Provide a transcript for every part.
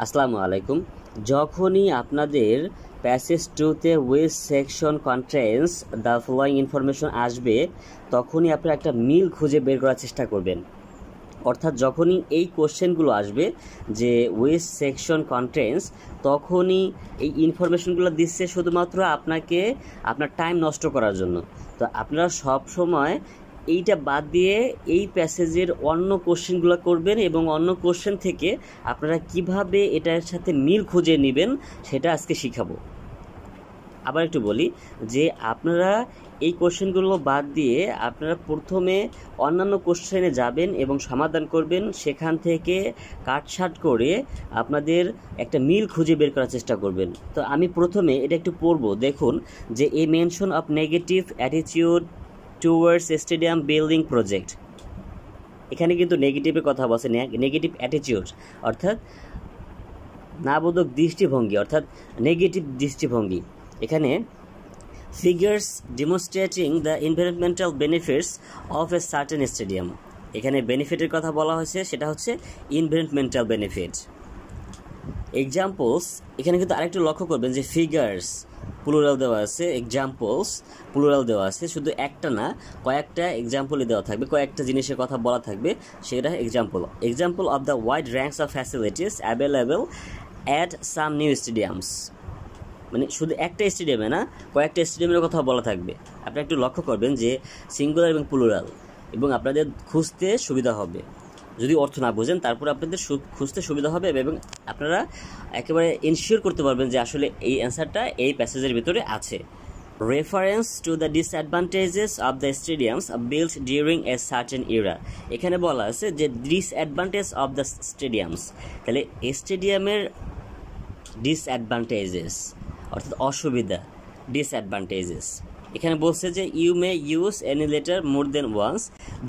আসসালামু আলাইকুম। যখনই আপনাদের প্যাসেজ 2-তে which section contains the following information আসবে, তখনই আপনারা একটা মিল খুঁজে বের করার চেষ্টা করবেন। অর্থাৎ যখনই এই কোশ্চেনগুলো আসবে যে উইচ সেকশন কন্টেইনস, তখনই এই ইনফরমেশনগুলো দিচ্ছে শুধুমাত্র আপনাকে আপনার টাইম নষ্ট করার জন্য। তো আপনারা সব সময় এইটা বাদ দিয়ে এই প্যাসেজের অন্য কোশ্চেনগুলো করবেন এবং অন্য কোশ্চেন থেকে আপনারা কিভাবে এটার সাথে মিল খুঁজে নেবেন সেটা আজকে শিখাবো। আবার একটু বলি যে আপনারা এই কোশ্চেনগুলো বাদ দিয়ে আপনারা প্রথমে অন্যান্য কোশ্চেনে যাবেন এবং সমাধান করবেন, সেখান থেকে কাটছাট করে আপনাদের একটা মিল খুঁজে বের করার চেষ্টা করবেন। তো আমি প্রথমে এটা একটু পড়বো। দেখুন যে a mention of negative attitude towards stadium building project, এখানে কিন্তু নেগেটিভের কথা বলছে, নেগেটিভ অ্যাটিটিউড অর্থাৎ নাবোধক দৃষ্টিভঙ্গি, অর্থাৎ নেগেটিভ দৃষ্টিভঙ্গি। এখানে figures demonstrating the environmental benefits of a certain stadium, এখানে বেনিফিটের কথা বলা হয়েছে, সেটা হচ্ছে এনভায়রনমেন্টাল বেনিফিট। এক্সাম্পলস, এখানে কিন্তু আরেকটু লক্ষ্য করবেন যে ফিগার্স প্লুরাল দেওয়া আছে, এক্সাম্পলস প্লুরাল দেওয়া আছে, শুধু একটা না কয়েকটা এক্সাম্পলই দেওয়া থাকবে, কয়েকটা জিনিসের কথা বলা থাকবে, সেটা example of the wide range of facilities available at some new stadiums, মানে শুধু একটা স্টেডিয়ামে না কয়েকটা স্টেডিয়ামের কথা বলা থাকবে। আপনারা একটু লক্ষ্য করবেন যে সিঙ্গুলার এবং প্লুরাল, এবং আপনাদের খুঁজতে সুবিধা হবে। যদি অর্থ না বোঝেন তারপরে আপনাদের খুঁজতে সুবিধা হবে এবং আপনারা একেবারে ইনশিওর করতে পারবেন যে আসলে এই অ্যান্সারটা এই প্যাসেজের ভিতরে আছে। Reference to the disadvantages of the stadiums built during a certain era, এখানে বলা আছে যে ডিসঅ্যাডভান্টেজ অফ দ্য স্টেডিয়ামস, তাহলে স্টেডিয়ামের ডিসঅ্যাডভান্টেজেস অর্থাৎ অসুবিধা, ডিসঅ্যাডভান্টেজেস। এখানে বলছে যে you may use any letter more than once,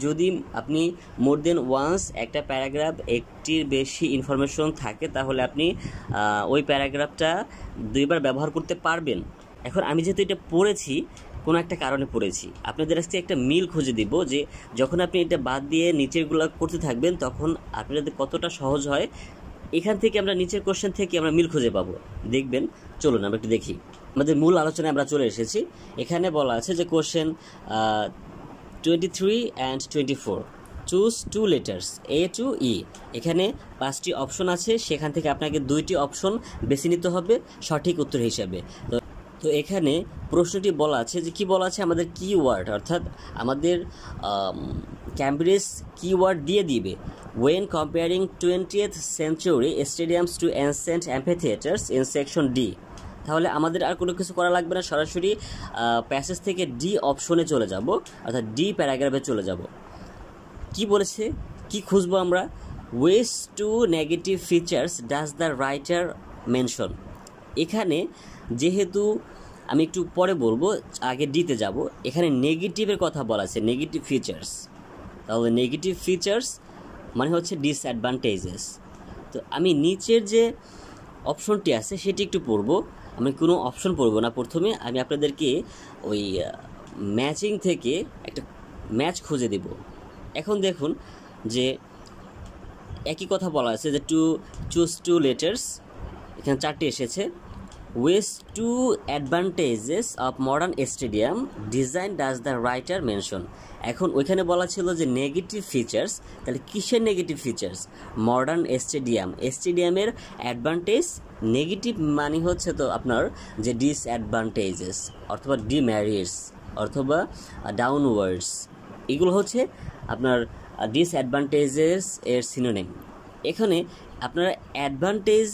যদি আপনি মোর দেন ওয়ান্স একটা প্যারাগ্রাফ একটির বেশি ইনফরমেশন থাকে তাহলে আপনি ওই প্যারাগ্রাফটা দুইবার ব্যবহার করতে পারবেন। এখন আমি যেহেতু এটা পড়েছি, কোনো একটা কারণে পড়েছি, আপনাদের কাছে একটা মিল খুঁজে দিব যে যখন আপনি এটা বাদ দিয়ে নিচেরগুলো করতে থাকবেন তখন আপনাদের কতটা সহজ হয়। এখান থেকে আমরা নিচের কোশ্চেন থেকে আমরা মিল খুঁজে পাবো, দেখবেন। চলুন আমরা একটু দেখি। আমাদের মূল আলোচনায় আমরা চলে এসেছি। এখানে বলা আছে যে question 23 and 24, choose 2 letters A to E, এখানে 5টি অপশন আছে, সেখান থেকে আপনাকে 2টি অপশন বেছে নিতে হবে সঠিক উত্তর হিসাবে। তো এখানে প্রশ্নটি বলা আছে যে কি বলা আছে, আমাদের কিওয়ার্ড অর্থাৎ আমাদের ক্যামব্রিজ কিওয়ার্ড দিয়ে দিবে। When comparing 20th century stadiums to ancient amphitheaters in section D, তাহলে আমাদের আর কোনো কিছু করা লাগবে না, সরাসরি প্যাসেজ থেকে ডি অপশনে চলে যাব, অর্থাৎ ডি প্যারাগ্রাফে চলে যাব। কি বলেছে, কি খুঁজবো আমরা? Which two negative features does the writer mention, এখানে যেহেতু আমি একটু পরে বলবো, আগে ডিতে যাব। এখানে নেগেটিভের কথা বলা আছে, নেগেটিভ ফিচার্স, তাহলে নেগেটিভ ফিচার্স মানে হচ্ছে ডিসঅ্যাডভান্টেজেস। তো আমি নিচের যে অপশনটি আছে সেটি একটু পড়বো, আমি কোনো অপশন পড়বো না। প্রথমে আমি আপনাদেরকে ওই ম্যাচিং থেকে একটা ম্যাচ খুঁজে দেব। এখন দেখুন যে একই কথা বলা আছে যে চুজ 2 letters, এখানে 4টি এসেছে। Which 2 advantages of modern stadium design does the writer mention, এখন ওইখানে বলা ছিল যে নেগেটিভ ফিচার্স, তাহলে কিসের নেগেটিভ ফিচার্স? মডার্ন স্টেডিয়ামের অ্যাডভান্টেজ, নেগেটিভ মানে হচ্ছে তো আপনার যে ডিসঅ্যাডভান্টেজেস অথবা ডিম্যারিটস অথবা ডাউনওয়ার্ডস, এগুলো হচ্ছে আপনার ডিসঅ্যাডভান্টেজেস এর সিনোনিম। এখানে আপনারা অ্যাডভান্টেজ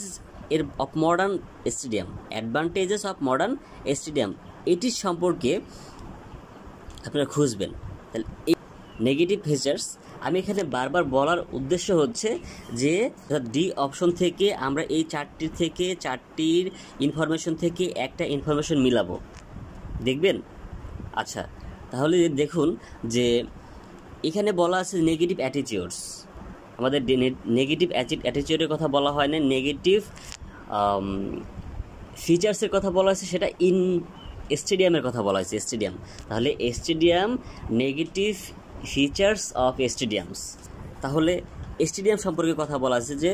এর of modern stadium, advantages of modern stadium, এটির সম্পর্কে আপনারা খুঁজবেন। তাহলে এই নেগেটিভ ফিচার্স আমি এখানে বারবার বলার উদ্দেশ্য হচ্ছে যে ডি অপশন থেকে আমরা এই 4টির ইনফরমেশন থেকে একটা ইনফরমেশন মিলাবো, দেখবেন। আচ্ছা, তাহলে দেখুন যে এখানে বলা আছে নেগেটিভ অ্যাটিটিউডস, আমাদের নেগেটিভ অ্যাটিটিউডের কথা বলা হয় না, নেগেটিভ ফিচার্সের কথা বলা হয়েছে, সেটা স্টেডিয়ামের কথা বলা হয়েছে, স্টেডিয়াম। তাহলে স্টেডিয়াম নেগেটিভ ফিচার্স অফ স্টেডিয়ামস, তাহলে স্টেডিয়াম সম্পর্কে কথা বলা আছে যে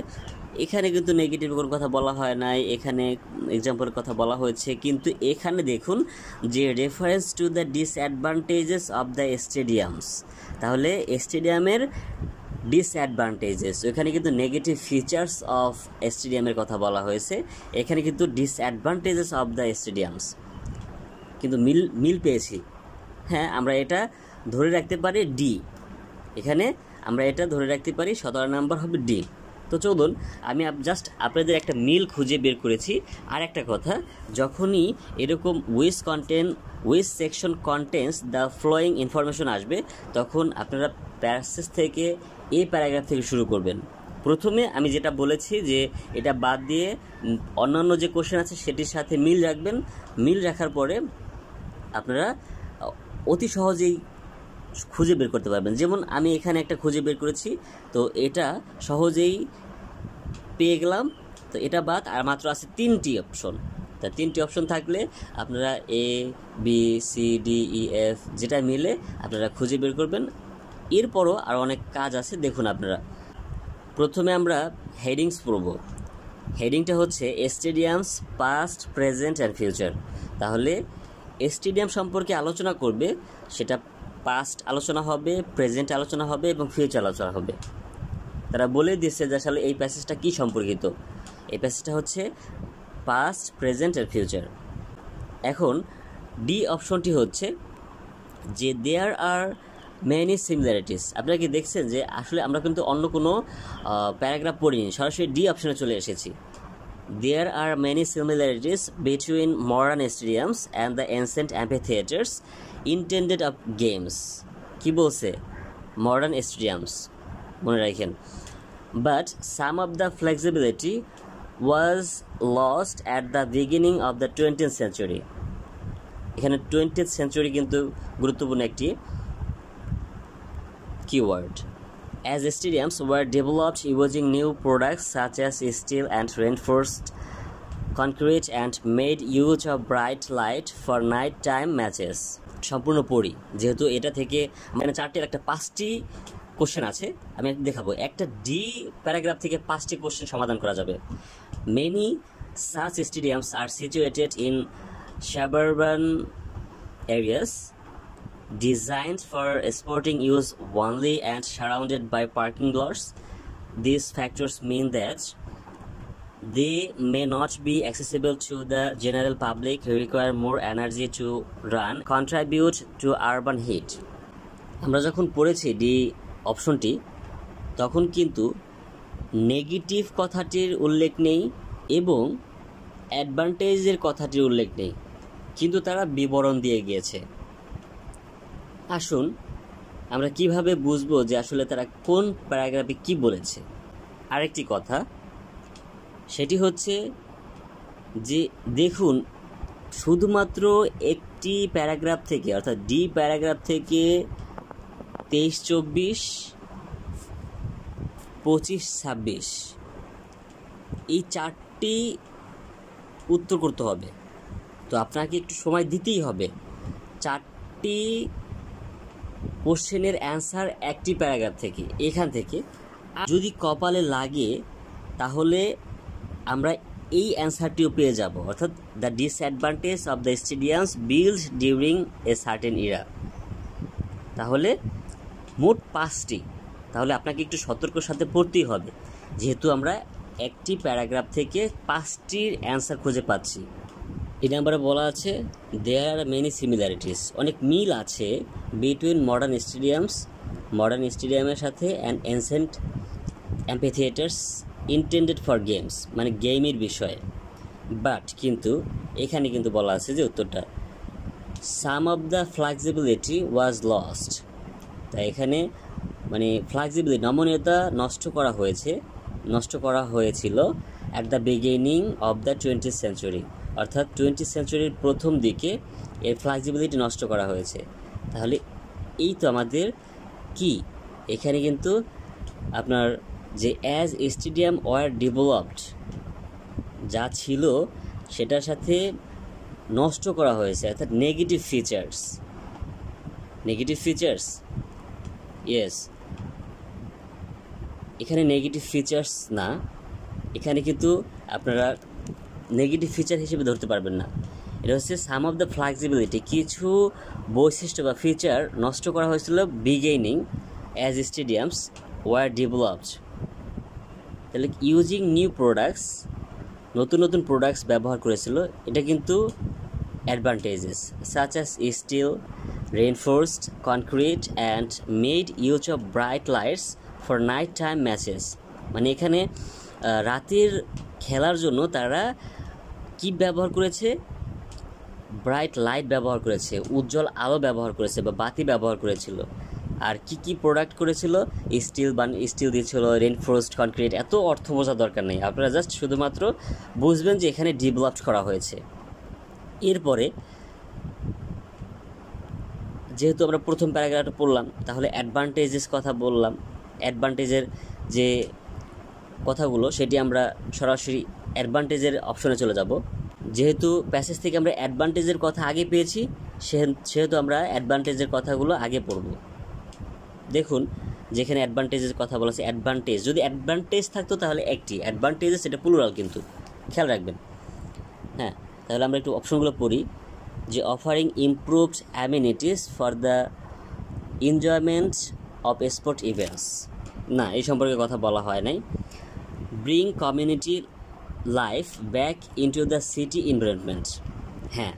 এখানে কিন্তু নেগেটিভ কোনো কথা বলা হয় নাই, এখানে এক্সাম্পলের কথা বলা হয়েছে, কিন্তু এখানে দেখুন যে reference to the disadvantages of the stadiums, তাহলে স্টেডিয়ামের ডিসঅ্যাডভান্টেজেস, ওখানে কিন্তু নেগেটিভ ফিচার্স অফ স্টেডিয়ামের কথা বলা হয়েছে, এখানে কিন্তু ডিসঅ্যাডভান্টেজেস অফ দ্য স্টেডিয়ামস, কিন্তু মিল পেয়েছি। হ্যাঁ, আমরা এটা ধরে রাখতে পারি ডি, এখানে আমরা এটা ধরে রাখতে পারি 17 নম্বর হবে ডি। তো চলুন আমি জাস্ট আপনাদের একটা মিল খুঁজে বের করেছি। আর একটা কথা, যখনই এরকম which section contents the following information আসবে, তখন আপনারা প্যাসেজ থেকে এই প্যারাগ্রাফ থেকে শুরু করবেন। প্রথমে আমি যেটা বলেছি যে এটা বাদ দিয়ে অন্যান্য যে কোশ্চেন আছে সেটির সাথে মিল রাখবেন। মিল রাখার পরে আপনারা অতি সহজেই খুঁজে বের করতে পারবেন। যেমন আমি এখানে একটা খুঁজে বের করেছি, তো এটা সহজেই পেয়ে গেলাম। তো এটা বাদ আর মাত্র আছে 3টি অপশন। তা 3টি অপশন থাকলে আপনারা A B C D E F যেটা মিলে আপনারা খুঁজে বের করবেন। এরপরও আর অনেক কাজ আছে, দেখুন আপনারা। প্রথমে আমরা হেডিংস পড়ব। হেডিংটা হচ্ছে স্টেডিয়ামস পাস্ট, প্রেজেন্ট অ্যান্ড ফিউচার। তাহলে স্টেডিয়াম সম্পর্কে আলোচনা করবে, সেটা পাস্ট আলোচনা হবে, প্রেজেন্ট আলোচনা হবে এবং ফিউচার আলোচনা হবে। তারা বলে দিচ্ছে যে আসলে এই প্যাসেজটা কী সম্পর্কিত। এই প্যাসেজটা হচ্ছে পাস্ট, প্রেজেন্ট অ্যান্ড ফিউচার। এখন ডি অপশনটি হচ্ছে যে দেয়ার আর মেনি সিমিলারিটিস। আপনারা কি দেখছেন যে আসলে আমরা কিন্তু অন্য কোনো প্যারাগ্রাফ পড়িনি, সরাসরি ডি অপশনে চলে এসেছি। There are many similarities between modern stadiums and the ancient amphitheaters intended of games. কি বলছে? Modern stadiums, মনে রাখেন। But some of the flexibility was lost at the beginning of the 20th century. এখানে 20th century কিন্তু গুরুত্বপূর্ণ একটি keyword. As stadiums were developed using new products such as steel and reinforced concrete and made use of bright light for night-time matches. সম্পূর্ণ পড়ি, যেহেতু এটা থেকে মানে 4টি একটা 5টি কোশ্চেন আছে, আমি দেখাবো। একটা ডি প্যারাগ্রাফ থেকে 5টি কোশ্চেন সমাধান করা যাবে। Many such stadiums are situated in suburban areas designed for sporting use only and surrounded by parking lots. These factors mean that they may not be accessible to the general public, require more energy to run, contribute to urban heat. আমরা যখন পড়েছি D অপশনটি, তখন কিন্তু negative কথাটির উল্লেখ নেই এবং অ্যাডভান্টেজের কথাটির উল্লেখ নেই, কিন্তু তারা বিবরণ দিয়ে গিয়েছে। আসুন আমরা কিভাবে বুঝবো যে আসলে তারা কোন প্যারাগ্রাফে কি বলেছে। আরেকটি কথা, সেটি হচ্ছে যে দেখুন শুধুমাত্র একটি প্যারাগ্রাফ থেকে, অর্থাৎ ডি প্যারাগ্রাফ থেকে 23, 24, 25, 26 এই 4টি উত্তর করতে হবে। তো আপনাকে একটু সময় দিতেই হবে। 4টি কোশ্চেনের অ্যান্সার একটি প্যারাগ্রাফ থেকে, এখান থেকে যদি কপালে লাগে তাহলে আমরা এই অ্যান্সারটিও পেয়ে যাব, অর্থাৎ the disadvantage of the stadiums build during a certain era. তাহলে মোট 5টি, তাহলে আপনাকে একটু সতর্কর সাথে পড়তেই হবে, যেহেতু আমরা একটি প্যারাগ্রাফ থেকে 5টির অ্যান্সার খুঁজে পাচ্ছি। এই নাম্বারে বলা আছে দেয়ার আর মেনি সিমিলারিটিস, অনেক মিল আছে বিটুইন মডার্ন স্টেডিয়ামের সাথে and ancient amphitheatres intended for games, মানে গেমের বিষয়ে। বাট কিন্তু এখানে কিন্তু বলা আছে যে উত্তরটা some of the flexibility was lost. তাই এখানে মানে ফ্লেক্সিবিলিটি, নমনীয়তা নষ্ট করা হয়েছিল at the beginning of the 20th century, অর্থাৎ 20th centuryর প্রথম দিকে এই ফ্লেক্সিবিলিটি নষ্ট করা হয়েছে। তাহলে এই তো আমাদের কি এখানে কিন্তু আপনার যে অ্যাজ স্টেডিয়াম ওয়ার ডেভেলপড, যা ছিল সেটার সাথে নষ্ট করা হয়েছে, অর্থাৎ নেগেটিভ ফিচার্স। ইয়েস, এখানে নেগেটিভ ফিচার্স না, এখানে কিন্তু আপনারা নেগেটিভ ফিচার হিসেবে ধরতে পারবেন না। এটা হচ্ছে সাম অফ দ্য ফ্লেক্সিবিলিটি, কিছু বৈশিষ্ট্য বা ফিচার নষ্ট করা হয়েছিল beginning as stadiums were developed. তাহলে ইউজিং নিউ প্রোডাক্টস, নতুন নতুন প্রোডাক্টস ব্যবহার করেছিল, এটা কিন্তু advantages such as steel, reinforced concrete and made use of bright lights for night time matches. মানে এখানে রাতের খেলার জন্য তারা কি ব্যবহার করেছে, ব্রাইট লাইট ব্যবহার করেছে, উজ্জ্বল আলো ব্যবহার করেছে বা বাতি ব্যবহার করেছিল। আর কি কি প্রোডাক্ট করেছিল, স্টিল দিয়েছিল, রেইনফোর্সড কনক্রিট। এত অর্থ বোঝার দরকার নেই, আপনারা জাস্ট শুধুমাত্র বুঝবেন যে এখানে ডেভেলপড করা হয়েছে। এরপরে যেহেতু আমরা প্রথম প্যারাগ্রাফটা পড়লাম, তাহলে অ্যাডভান্টেজেস কথা বললাম, অ্যাডভান্টেজের যে কথাগুলো সেটি আমরা সরাসরি অ্যাডভান্টেজের অপশনে চলে যাব। যেহেতু প্যাসেজ থেকে আমরা অ্যাডভান্টেজের কথা আগে পেয়েছি, সেহেতু আমরা অ্যাডভান্টেজের কথাগুলো আগে পড়ব। দেখুন যেখানে অ্যাডভান্টেজের কথা বলা আছে, অ্যাডভান্টেজ, যদি অ্যাডভান্টেজ থাকতো তাহলে একটি, অ্যাডভান্টেজেস এটা প্লুরাল কিন্তু, খেয়াল রাখবেন। হ্যাঁ, তাহলে আমরা একটু অপশনগুলো পড়ি। যে offering improved amenities for the enjoyment of sport events, না এই সম্পর্কে কথা বলা হয় নাই। Bring community life back into the city environment, হ্যাঁ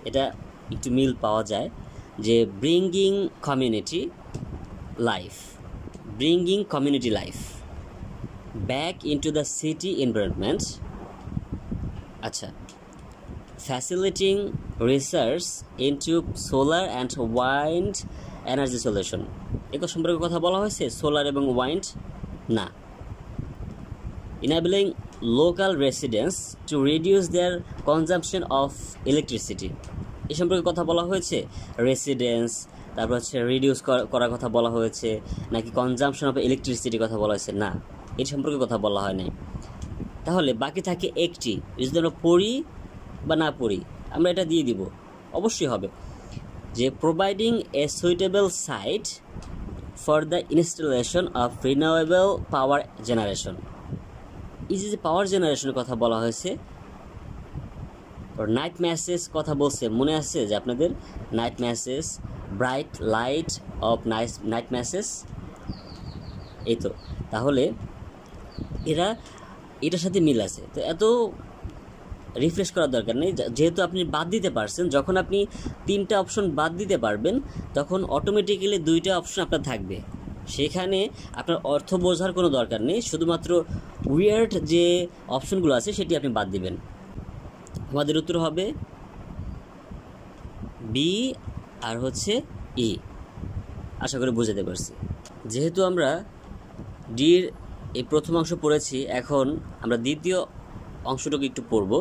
এটা একটু মিল পাওয়া যায় যে bringing community life back into the city environment. আচ্ছা, facilitating research into solar and wind energy solution, এগুলো সম্পর্কে কথা বলা হয়েছে, সোলার এবং ওয়াইন্ড না। enabling local residents to reduce their consumption of electricity, এই সম্পর্কে কথা বলা হয়েছে। রেসিডেন্স, তারপর হচ্ছে রিডিউস করার কথা বলা হয়েছে, নাকি কনজাম্পশন অফ ইলেকট্রিসিটির কথা বলা হয়েছে, না এই সম্পর্কে কথা বলা হয় নাই। তাহলে বাকি থাকে একটি, যদি আমরা পড়ি বা না পড়ি আমরা এটা দিয়ে দিব, অবশ্যই হবে যে providing a suitable site for the installation of renewable power generation. এই যে পাওয়ার জেনারেশনের কথা বলা হয়েছে, নাইট ম্যাসেজ কথা বলছে, মনে আছে যে আপনাদের night message, bright light off night message, এই তো। তাহলে এটার সাথে মিল আছে, তো এত রিফ্রেশ করার দরকার নেই। যেহেতু আপনি বাদ দিতে পারছেন, যখন আপনি 3টা অপশন বাদ দিতে পারবেন তখন অটোমেটিক্যালি 2টা অপশন আপনার থাকবে, সেখানে আপনার অর্থ বোঝার কোনো দরকার নেই, শুধুমাত্র উইয়ার্ড যে অপশনগুলো আছে সেটি আপনি বাদ দিবেন। আমাদের উত্তর হবে বি আর হচ্ছে ই। আশা করি বুঝাতে পারছি। যেহেতু আমরা ডির এই প্রথম অংশ পড়েছি, এখন আমরা দ্বিতীয় অংশটুকু একটু পড়ব।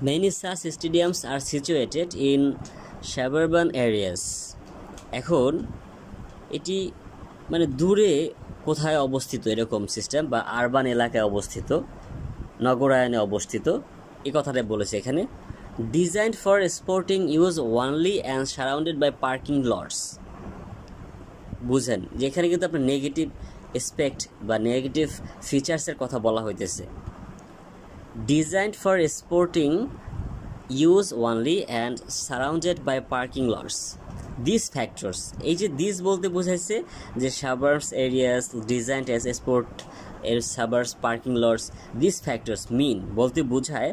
Many such stadiums are situated in suburban areas. এখন এটি মানে দূরে কোথায় অবস্থিত এরকম সিস্টেম, বা আরবান এলাকায় অবস্থিত, নগরায়নে অবস্থিত, এই কথাটা বলেছে এখানে। Designed for sporting use only and surrounded by parking lots. বুঝেন যে এখানে কিন্তু আপনার নেগেটিভ এসপেক্ট বা নেগেটিভ ফিচার্সের কথা বলা হইতেছে। Designed for sporting use only and surrounded by parking lots, this factors, এই যে দিস বলতে বোঝাইছে যে suburbs areas designed as sport এর suburbs parking lots, this factors mean বলতে বোঝায়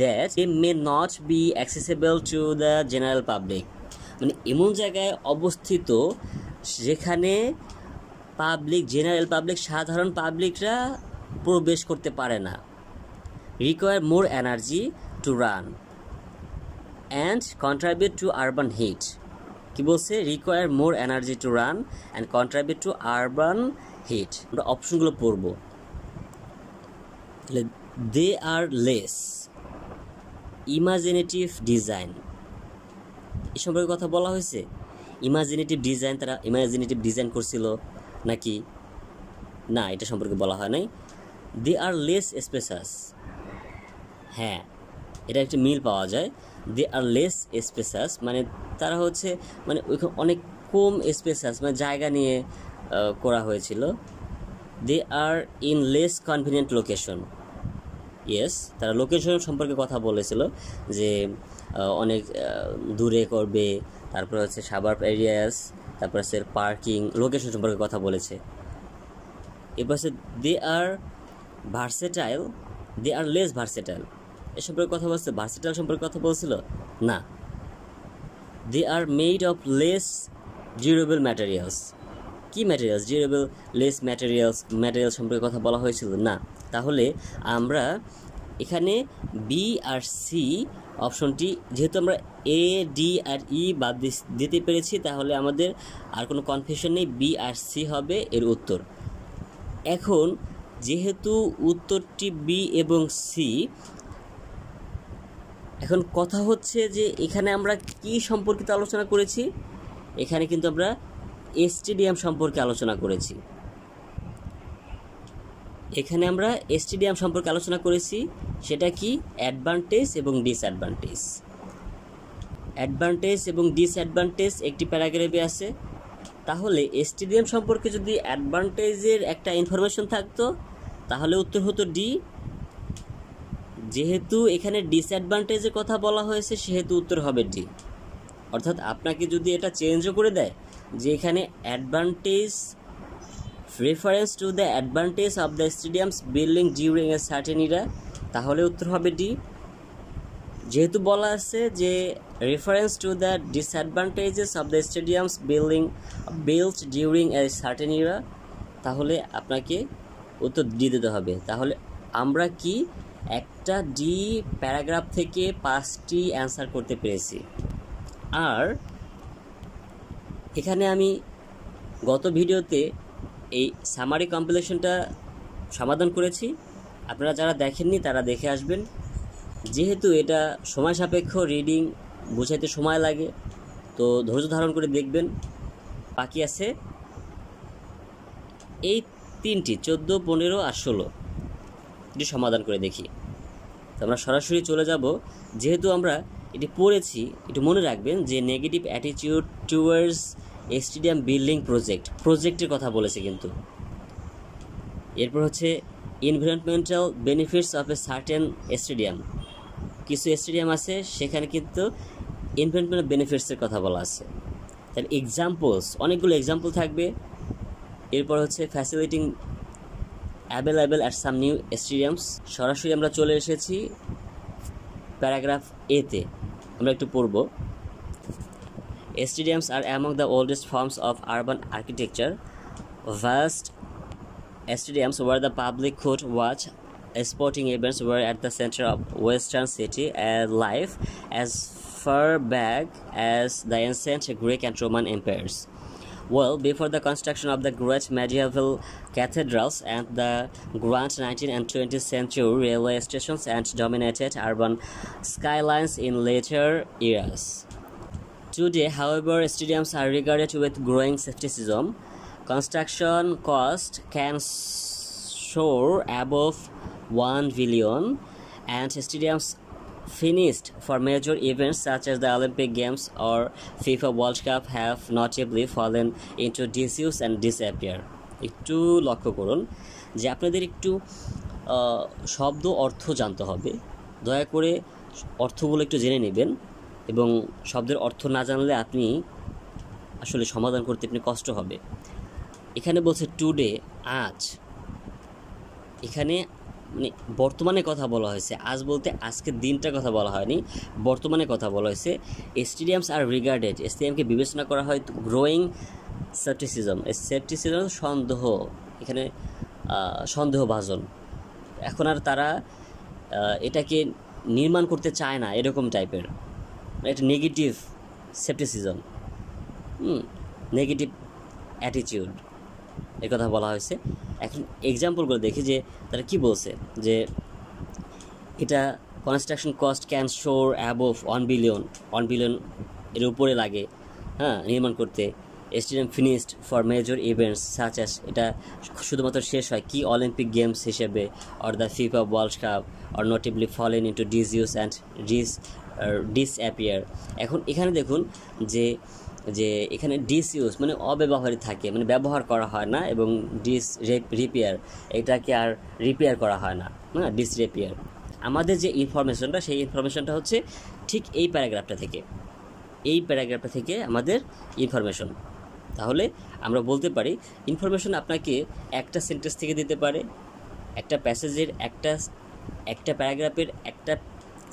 that they may not be accessible to the general public, মানে এমন জায়গায় অবস্থিত যেখানে জেনারেল পাবলিক, সাধারণ পাবলিকরা প্রবেশ করতে পারে না। Require more energy to run and contribute to urban hit, কি বলছে, require more energy to run and contribute to urban hit. আমরা অপশনগুলো পড়ব। তাহলে দে আর লেস ইমাজিনেটিভ ডিজাইন, এই সম্পর্কে কথা বলা হয়েছে। ইমাজিনেটিভ ডিজাইন, তারা ইমাজিনেটিভ ডিজাইন করছিল নাকি না, এটা সম্পর্কে বলা হয় নাই। দে আর লেস স্পেসাস, হ্যাঁ এটা একটা মিল পাওয়া যায়। দে আর লেস স্পেসাস মানে তারা হচ্ছে মানে ওইখানে অনেক কম স্পেসাস, মানে জায়গা নিয়ে করা হয়েছিল। They are in less convenient location. Yes, তারা লোকেশন সম্পর্কে কথা বলেছিল যে অনেক দূরে করবে, তারপর হচ্ছে সাবার্ব এরিয়াস, তারপর হচ্ছে পার্কিং, লোকেশন সম্পর্কে কথা বলেছে। এরপর হচ্ছে they are versatile, they are less versatile, এ সম্পর্কে কথা বলছে। ভার্সেটাইল সম্পর্কে কথা বলছিল না। They are made of less durable materials, কি ম্যাটেরিয়ালস? ডিউরেবল লেস ম্যাটেরিয়ালস সম্পর্কে কথা বলা হয়েছিল না। তাহলে আমরা এখানে বি আর সি অপশনটি, যেহেতু আমরা এ, ডি আর ই বাদ দিতে পেরেছি, তাহলে আমাদের আর কোনো কনফিউশন নেই, বি আর সি হবে এর উত্তর। এখন যেহেতু উত্তরটি বি এবং সি, এখন কথা হচ্ছে যে এখানে আমরা কি সম্পর্কিত আলোচনা করেছি? এখানে কিন্তু আমরা স্টেডিয়াম সম্পর্কে আলোচনা করেছি। এখানে আমরা স্টেডিয়াম সম্পর্কে আলোচনা করেছি। সেটা কি? অ্যাডভান্টেজ এবং ডিসঅ্যাডভান্টেজ। অ্যাডভান্টেজ এবং ডিসঅ্যাডভান্টেজ একটি প্যারাগ্রাফে আছে। তাহলে স্টেডিয়াম সম্পর্কে যদি অ্যাডভান্টেজের একটা ইনফরমেশন থাকতো তাহলে উত্তর হতো ডি। যেহেতু এখানে ডিসঅ্যাডভান্টেজের কথা বলা হয়েছে সেহেতু উত্তর হবে ডি। অর্থাৎ আপনাকে যদি এটা চেঞ্জও করে দেয় যে এখানে advantage reference to the advantage of the stadiums building during a certain era, তাহলে উত্তর হবে ডি। যেহেতু বলা আছে যে reference to the disadvantages of the stadiums built during a certain era, তাহলে আপনাকে উত্তর ডি দিতে হবে। তাহলে আমরা কি একটা ডি প্যারাগ্রাফ থেকে 5টি অ্যান্সার করতে পেরেছি। আর এখানে আমি গত ভিডিওতে এই সামারি কম্পিলেশনটা সমাধান করেছি, আপনারা যারা দেখেননি তারা দেখে আসবেন। যেহেতু এটা সময় সাপেক্ষ, রিডিং বোঝাইতে সময় লাগে, তো ধৈর্য ধারণ করে দেখবেন। বাকি আছে এই 3টি 14, 15 আর 16, এটি সমাধান করে দেখি। তো আমরা সরাসরি চলে যাব। যেহেতু আমরা এটি পড়েছি, একটু মনে রাখবেন যে negative attitude towards stadium building প্রজেক্টের কথা বলেছে কিন্তু। এরপর হচ্ছে environmental benefits of a certain stadium, কিছু স্টেডিয়াম আছে সেখানে কিন্তু এনভায়রনমেন্টাল বেনিফিটসের কথা বলা আছে। তার এক্সাম্পলস, অনেকগুলো এক্সাম্পল থাকবে। এরপর হচ্ছে ফ্যাসিলিটিং অ্যাভেলেবেল অ্যাট সাম নিউ স্টেডিয়ামস। সরাসরি আমরা চলে এসেছি প্যারাগ্রাফ এতে, আমরা একটু পড়ব। Stadiums are among the oldest forms of urban architecture. Vast stadiums where the public could watch sporting events were at the center of Western city life as far back as the ancient Greek and Roman empires. Well, before the construction of the great medieval cathedrals and the grand 19th and 20th century railway stations and dominated urban skylines in later eras. Today, however, stadiums are regarded with growing skepticism. Construction cost can soar above 1 billion, and stadiums finished for major events such as the Olympic Games or FIFA World Cup have notably fallen into disuse and disappear. একটু লক্ষ্য করুন যে আপনাদের একটু শব্দ অর্থ জানতে হবে। দয়া করে অর্থগুলো একটু জেনে নেবেন, এবং শব্দের অর্থ না জানলে আপনি আসলে সমাধান করতে আপনি কষ্ট হবে। এখানে বলছে টুডে, আজ, এখানে মানে বর্তমানে কথা বলা হয়েছে। আজ বলতে আজকের দিনটার কথা বলা হয়নি, বর্তমানে কথা বলা হয়েছে। স্টেডিয়ামস আর রিগার্ডেড, স্টেডিয়ামকে বিবেচনা করা হয় গ্রোয়িং সেপটিসিজম। সেপটিসিজম সন্দেহ, এখানে সন্দেহভাজন। এখন আর তারা এটাকে নির্মাণ করতে চায় না, এরকম টাইপের একটা নেগেটিভ সেপটিসিজম, নেগেটিভ অ্যাটিটিউড, এর কথা বলা হয়েছে। এখন এক্সাম্পলগুলো দেখি যে তারা কি বলছে, যে এটা construction cost can soar above 1 billion এর উপরে লাগে, হ্যাঁ, নির্মাণ করতে। Stadium finished for major events such as, এটা শুধুমাত্র শেষ হয় কি অলিম্পিক গেমস হিসেবে, or the FIFA world cup, or notably fallen into disuse and disappear. এখন এখানে দেখুন যে যে এখানে ডিসইউজ মানে অব্যবহারিক থাকে, মানে ব্যবহার করা হয় না, এবং রিপেয়ার এটাকে আর রিপেয়ার করা হয় না, হ্যাঁ, ডিসরিপেয়ার। আমাদের যে ইনফরমেশনটা সেই ইনফরমেশনটা হচ্ছে ঠিক এই প্যারাগ্রাফটা থেকে আমাদের ইনফরমেশন। তাহলে আমরা বলতে পারি ইনফরমেশন আপনাকে একটা সেন্টেন্স থেকে দিতে পারে, একটা প্যাসেজের একটা প্যারাগ্রাফের একটা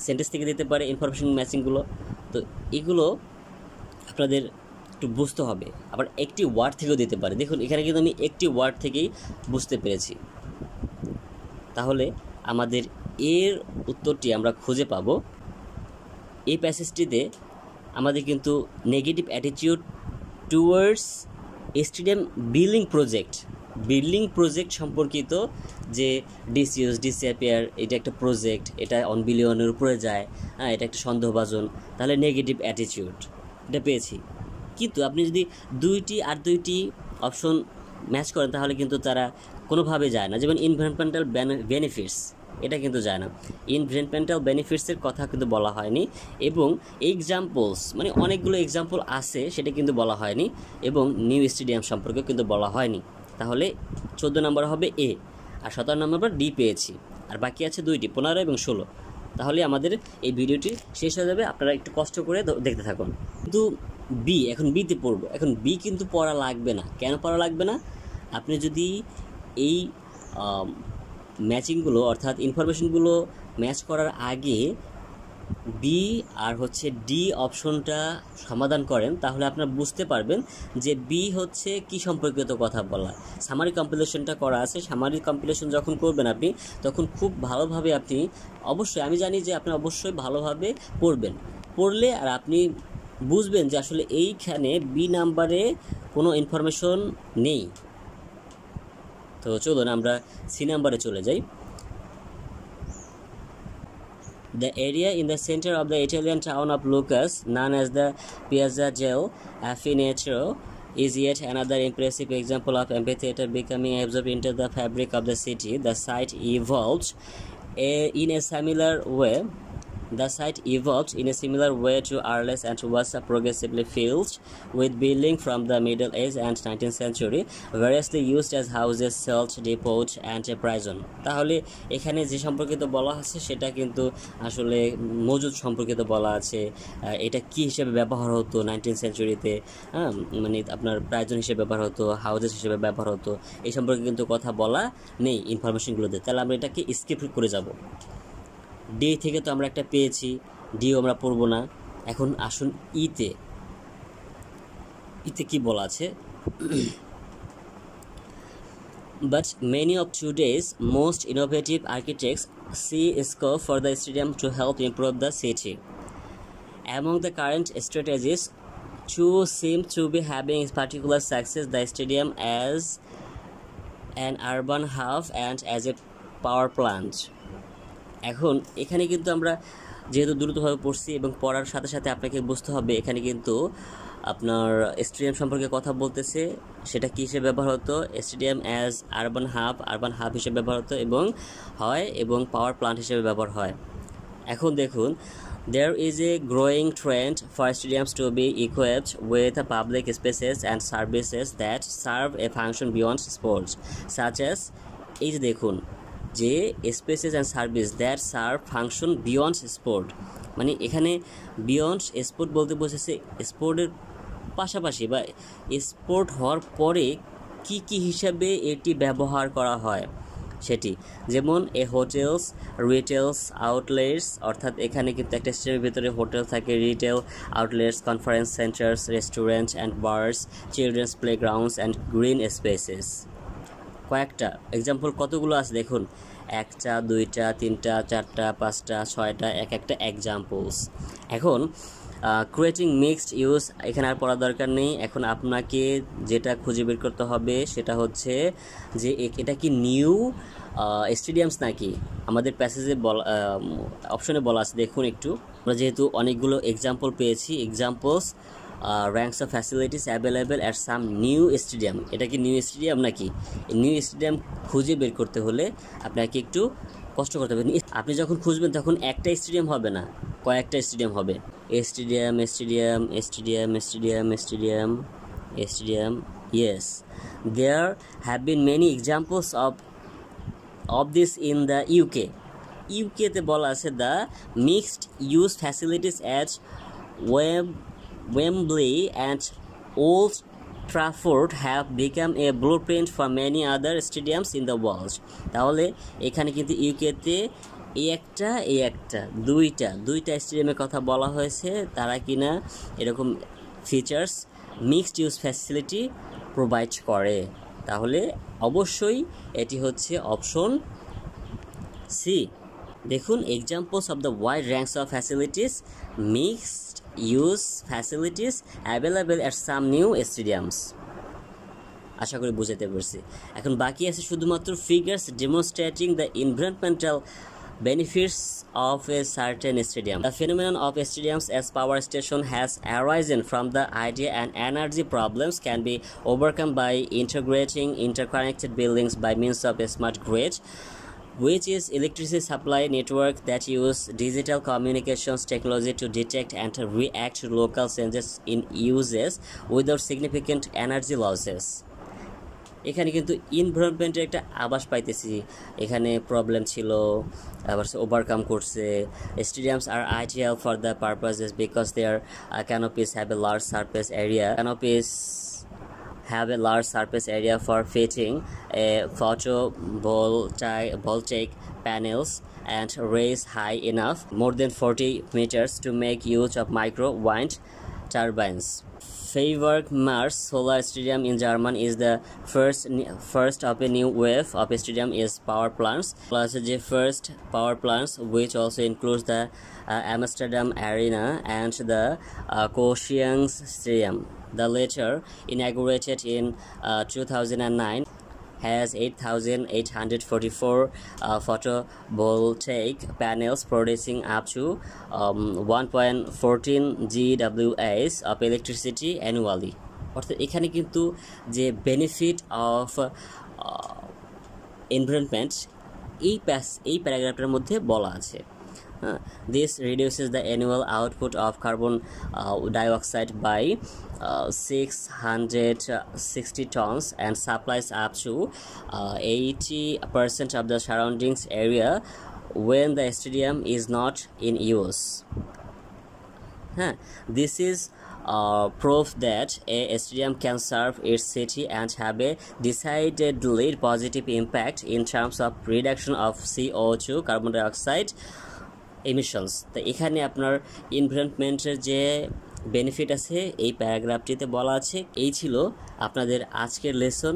সেন্টেন্স থেকে দিতে পারে ইনফরমেশন ম্যাচিংগুলো। তো এগুলো আপনাদের একটু বুঝতে হবে। আবার একটি ওয়ার্ড থেকেও দিতে পারে। দেখুন এখানে কিন্তু আমি একটি ওয়ার্ড থেকেই বুঝতে পেরেছি। তাহলে আমাদের এর উত্তরটি আমরা খুঁজে পাবো। এই প্যাসেজটিতে আমাদের কিন্তু negative attitude towards stadium building project সম্পর্কিত, যে ডিসইউজ ডিসঅ্যাপিয়ার এটা একটা প্রজেক্ট, এটা অন বিলিয়নের উপরে যায়, হ্যাঁ, এটা একটা সন্দেহভাজন, তাহলে নেগেটিভ অ্যাটিটিউড এটা পেয়েছি। কিন্তু আপনি যদি দুইটি অপশন ম্যাচ করেন তাহলে কিন্তু তারা কোনোভাবে যায় না। যেমন এনভায়রনমেন্টাল বেনিফিটস, এটা কিন্তু যায় না। এনভায়রনমেন্টাল বেনিফিটসের কথা কিন্তু বলা হয়নি, এবং এক্সাম্পলস মানে অনেকগুলো এক্সাম্পল আছে সেটা কিন্তু বলা হয়নি, এবং নিউ স্টেডিয়াম সম্পর্কে কিন্তু বলা হয়নি। তাহলে 14 নম্বর হবে এ, আর 17 নম্বর ডি পেয়েছি, আর বাকি আছে 2টি 15 এবং 16। তাহলে আমাদের এই ভিডিওটি শেষ হয়ে যাবে। আপনারা একটু কষ্ট করে দেখতে থাকুন। কিন্তু এখন বিতে পড়বো। এখন বি কিন্তু পড়া লাগবে না। কেন পড়া লাগবে না? আপনি যদি এই ম্যাচিংগুলো অর্থাৎ ইনফরমেশনগুলো ম্যাচ করার আগে বি আর হচ্ছে ডি অপশনটা সমাধান করেন, তাহলে আপনারা বুঝতে পারবেন যে বি হচ্ছে কি সম্পর্কিত কথা বলা। সামারি কম্পিলেশনটা করা আছে। সামারি কম্পিলেশন যখন করবেন আপনি, তখন খুব ভালোভাবে আপনি অবশ্যই, আমি জানি যে আপনি অবশ্যই ভালোভাবে পড়লে আর আপনি বুঝবেন যে আসলে এইখানে বি নাম্বারে কোনো ইনফরমেশন নেই। তো চলুন আমরা সি নাম্বারে চলে যাই। The area in the center of the Italian town of Lucas, known as the Piazza del Finetro, is yet another impressive example of amphitheater becoming absorbed into the fabric of the city. The site evolved in a similar way to Arles and was progressively filled with buildings from the Middle Age and 19th century, variously used as houses, salt depot and a prison. তাহলে এখানে যে সম্পর্কিত বলা আছে সেটা কিন্তু আসলে মজুদ সম্পর্কিত বলা আছে। এটা কি হিসেবে ব্যবহার হতো 19th সেঞ্চুরিতে, মানে আপনার প্রাইজন হিসেবে ব্যবহার হতো, হাউজেস হিসেবে ব্যবহার হতো, এই সম্পর্কে কিন্তু কথা বলা নেই ইনফরমেশনগুলোতে। তাহলে আমরা এটাকে স্কিপ করে যাব। ডি থেকে তো আমরা একটা পেয়েছি, ডিও আমরা পড়বো না। এখন আসুন ইতে কি বলা আছে। But many of today's most innovative architects see scope for the stadium to help improve the city. Among the current strategies, two seem to be having particular success: the stadium as an urban hub and as a power plant. এখন এখানে কিন্তু আমরা যেহেতু দ্রুতভাবে পড়ছি এবং পড়ার সাথে সাথে আপনাকে বুঝতে হবে এখানে কিন্তু আপনার স্টেডিয়াম সম্পর্কে কথা বলতেছে। সেটা কী হিসেবে ব্যবহার হতো? স্টেডিয়াম অ্যাজ আরবান হাব হিসেবে ব্যবহার হতো এবং পাওয়ার প্লান্ট হিসেবে ব্যবহার হয়। এখন দেখুন, there is a growing trend for stadiums to be equipped with public spaces and services that serve a function beyond sports, such as এই যে দেখুন যে spaces and service that serve function beyond sport, মানে এখানে beyond sport বলতে বোঝাচ্ছে স্পোর্টের পাশাপাশি বা স্পোর্ট হওয়ার পরে কি কি হিসাবে এটি ব্যবহার করা হয় সেটি, যেমন হোটেলস, রিটেলস, আউটলেটস, অর্থাৎ এখানে কিন্তু একটা স্টেডিয়ামের ভিতরে হোটেল থাকে, retail, outlets, conference centres, restaurant and bars, children's playgrounds and green spaces. কয়েকটা এক্সাম্পল কতগুলো আছে দেখুন, 1টা 2টা 3টা 4টা 5টা 6টা একটা এক্সাম্পলস। এখন ক্রিয়েটিং মিক্সড ইউজ এখানে আর পড়া দরকার নেই। এখন আপনাকে যেটা খুঁজে বের করতে হবে সেটা হচ্ছে যে এটা কি নিউ স্টেডিয়ামস নাকি। আমাদের প্যাসেজে অপশনে বলা আছে, দেখুন একটু, আমরা যেহেতু অনেকগুলো এক্সাম্পল পেয়েছি, examples ranks of facilities available at some new stadium. এটা কি নিউ স্টেডিয়াম নাকি? নিউ স্টেডিয়াম খুঁজে বের করতে হলে আপনাকে একটু কষ্ট করতে হবে। আপনি যখন খুঁজবেন তখন একটা স্টেডিয়াম হবে না, কয়েকটা স্টেডিয়াম হবে। Stadium stadium stadium stadium stadium stadium yes, there have been many examples of this in the UK. তে বলা আছে the mixed use facilities at Wembley and Old Trafford have become a blueprint for many other stadiums in the world. তাহলে এখানে কিন্তু ইউকেতে এই একটা দুইটা স্টেডিয়ামের কথা বলা হয়েছে, তারা কিনা এরকম features mixed use facility provide করে। তাহলে অবশ্যই এটি হচ্ছে অপশন সি। দেখুন, examples of the wide range of facilities mixed use facilities available at some new stadiums. আশা করি বুঝাতে পারছি। এখন বাকি আছে শুধুমাত্র figures demonstrating the environmental benefits of a certain stadium. The phenomenon of stadiums as power station has arisen from the idea and energy problems can be overcome by integrating interconnected buildings by means of a smart grid, which is electricity supply network that use digital communications technology to detect and react to local changes in uses without significant energy losses. এখানে কিন্তু এনভায়রনমেন্টের একটা আভাস পাইতেছি, এখানে problem ছিল আবার overcome করছে। Stadiums are ideal for the purposes because their canopies have a large surface area for fitting photovoltaic panels and raise high enough more than 40 meters to make use of micro wind turbines. Freiburg Mars Solar Stadium in Germany is the first of a new wave of stadium is power plants, plus the first power plants, which also includes the Amsterdam Arena and the Košice Stadium. The latter, inaugurated in 2009, has 8,844 photovoltaic panels producing up to 1.14 GWh of electricity annually. অর্থাৎ এখানে কিন্তু যে benefit of environment এই প্যারাগ্রাফটার মধ্যে বলা আছে। This reduces the annual output of carbon dioxide by 660 tons and supplies up to 80% of the surroundings area when the stadium is not in use. This is proof that a stadium can serve its city and have a decidedly positive impact in terms of reduction of CO2 carbon dioxide emissions. তো এখানে আপনার এনভায়রনমেন্টের যে benefit আছে এই প্যারাগ্রাফটিতে বলা আছে। এই ছিল আপনাদের আজকের লেসন।